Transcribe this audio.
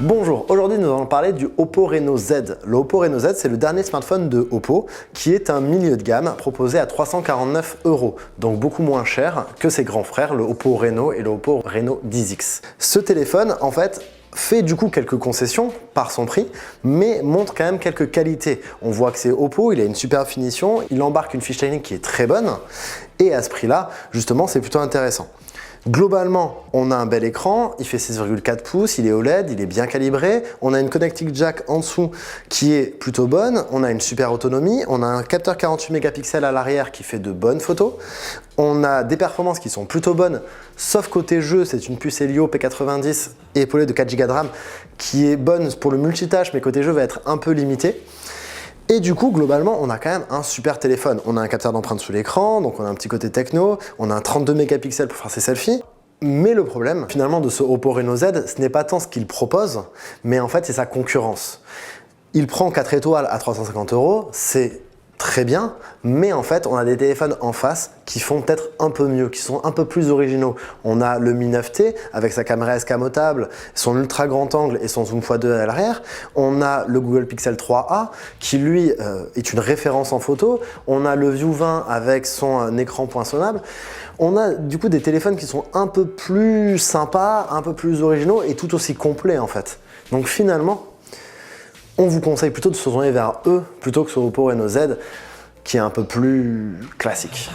Bonjour, aujourd'hui nous allons parler du Oppo Reno Z. Le Oppo Reno Z, c'est le dernier smartphone de Oppo qui est un milieu de gamme proposé à 349 €, donc beaucoup moins cher que ses grands frères, le Oppo Reno et le Oppo Reno X. Ce téléphone, en fait, fait du coup quelques concessions par son prix, mais montre quand même quelques qualités. On voit que c'est Oppo, il a une superbe finition, il embarque une fiche technique qui est très bonne, et à ce prix-là, justement, c'est plutôt intéressant. Globalement, on a un bel écran, il fait 6,4 pouces, il est OLED, il est bien calibré, on a une connectique jack en dessous qui est plutôt bonne, on a une super autonomie, on a un capteur 48 mégapixels à l'arrière qui fait de bonnes photos, on a des performances qui sont plutôt bonnes, sauf côté jeu, c'est une puce Helio P90 épaulée de 4 Go de RAM qui est bonne pour le multitâche, mais côté jeu va être un peu limitée. Et du coup, globalement, on a quand même un super téléphone. On a un capteur d'empreinte sous l'écran, donc on a un petit côté techno, on a un 32 mégapixels pour faire ses selfies. Mais le problème, finalement, de ce Oppo Reno Z, ce n'est pas tant ce qu'il propose, mais en fait, c'est sa concurrence. Il prend 4 étoiles à 350 €, c'est très bien, mais en fait, on a des téléphones en face qui font peut-être un peu mieux, qui sont un peu plus originaux. On a le Mi 9T avec sa caméra escamotable, son ultra grand angle et son zoom x2 à l'arrière. On a le Google Pixel 3a qui lui est une référence en photo. On a le View 20 avec son écran poinçonnable. On a du coup des téléphones qui sont un peu plus sympas, un peu plus originaux et tout aussi complets en fait. Donc finalement, on vous conseille plutôt de se tourner vers eux plutôt que sur Oppo Reno Z qui est un peu plus classique.